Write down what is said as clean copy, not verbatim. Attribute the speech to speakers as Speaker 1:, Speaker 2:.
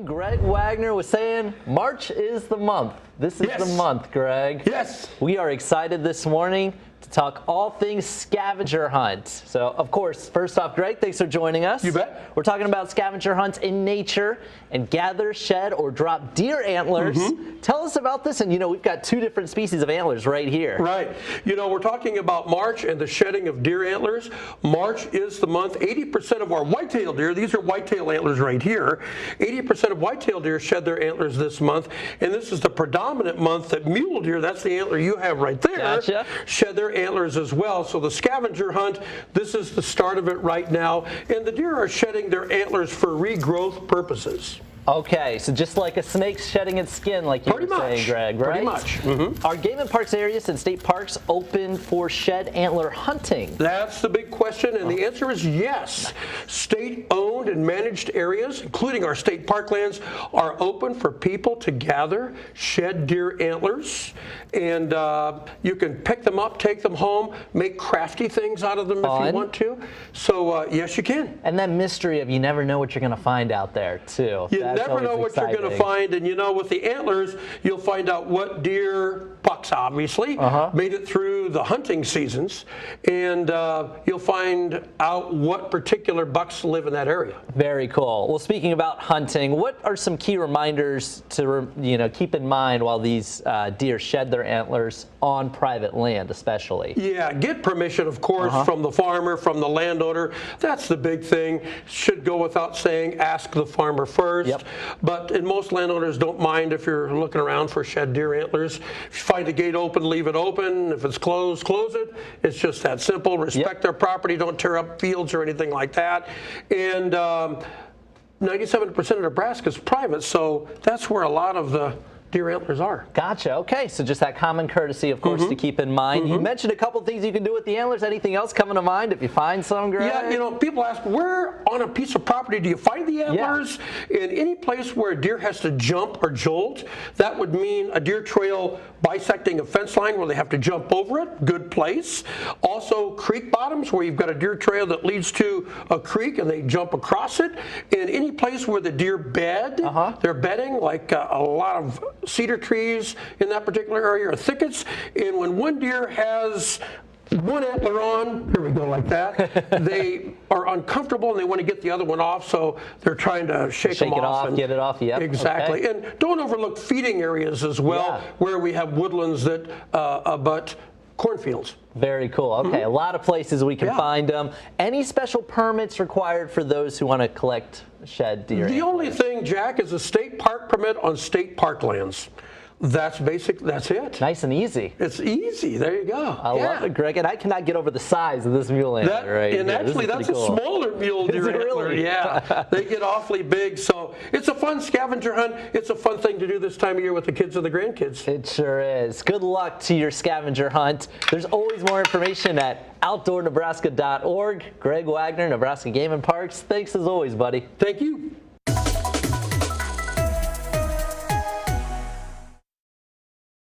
Speaker 1: Greg Wagner was saying March is the month. This is the month, Greg.
Speaker 2: Yes.
Speaker 1: We are excited this morning to talk all things scavenger hunt. So, of course, first off, Greg, thanks for joining us.
Speaker 2: You bet.
Speaker 1: We're talking about scavenger hunts in nature and gather, shed, or drop deer antlers. Tell us about this. And, we've got two different species of antlers right here.
Speaker 2: Right. We're talking about March and the shedding of deer antlers. March is the month. 80% of our whitetail deer, these are whitetail antlers right here, 80% of whitetail deer shed their antlers this month. And this is the predominant month that mule deer, that's the antler you have right there, shed their antlers as well. So the scavenger hunt, this is the start of it right now. And the deer are shedding their antlers for regrowth purposes.
Speaker 1: Okay, so just like a snake shedding its skin, like you were saying, Greg, right?
Speaker 2: Pretty much.
Speaker 1: Are game and parks areas and state parks open for shed antler hunting?
Speaker 2: That's the big question, and the answer is yes. State-owned and managed areas, including our state parklands, are open for people to gather, shed deer antlers, and you can pick them up, take them home, make crafty things out of them if you want to. So, yes, you can.
Speaker 1: And that mystery of you never know what you're going to find out there, too.
Speaker 2: You never know what you're going to find, and with the antlers, you'll find out what deer, bucks obviously, made it through the hunting seasons, and you'll find out what particular bucks live in that area.
Speaker 1: Very cool. Well, speaking about hunting, what are some key reminders to keep in mind while these deer shed their antlers on private land, especially?
Speaker 2: Yeah, get permission, of course, from the farmer, from the landowner. That's the big thing. Should go without saying. Ask the farmer first. But most landowners don't mind if you're looking around for shed deer antlers. If you find a gate open, leave it open. If it's closed, close it. It's just that simple. Respect their property. Don't tear up fields or anything like that. And 97% of Nebraska is private, so that's where a lot of the deer antlers are.
Speaker 1: Gotcha. Okay, so just that common courtesy, of course, to keep in mind. You mentioned a couple things you can do with the antlers. Anything else coming to mind if you find some, Greg?
Speaker 2: Yeah, people ask, where on a piece of property do you find the antlers? In any place where a deer has to jump or jolt, that would mean a deer trail bisecting a fence line where they have to jump over it. Good place. Also, creek bottoms where you've got a deer trail that leads to a creek and they jump across it. In any place where the deer bed, they're bedding, like a lot of cedar trees in that particular area or thickets. And when one deer has one antler on, here we go, like that, they are uncomfortable and they want to get the other one off, so they're trying to shake them off.
Speaker 1: Get it off,
Speaker 2: Exactly. And don't overlook feeding areas as well, where we have woodlands that abut cornfields.
Speaker 1: Very cool. Okay, a lot of places we can find them. Any special permits required for those who want to collect shed deer?
Speaker 2: The only thing, Jack, is a state park permit on state parklands. That's basic. That's it.
Speaker 1: Nice and easy.
Speaker 2: It's easy. There you go.
Speaker 1: I love it, Greg. And I cannot get over the size of this mule antler right here.
Speaker 2: And actually, that's a smaller mule deer antler.
Speaker 1: Really?
Speaker 2: Yeah, they get awfully big. So it's a fun scavenger hunt. It's a fun thing to do this time of year with the kids and the grandkids.
Speaker 1: It sure is. Good luck to your scavenger hunt. There's always more information at outdoornebraska.org. Greg Wagner, Nebraska Game and Parks. Thanks as always, buddy.
Speaker 2: Thank you.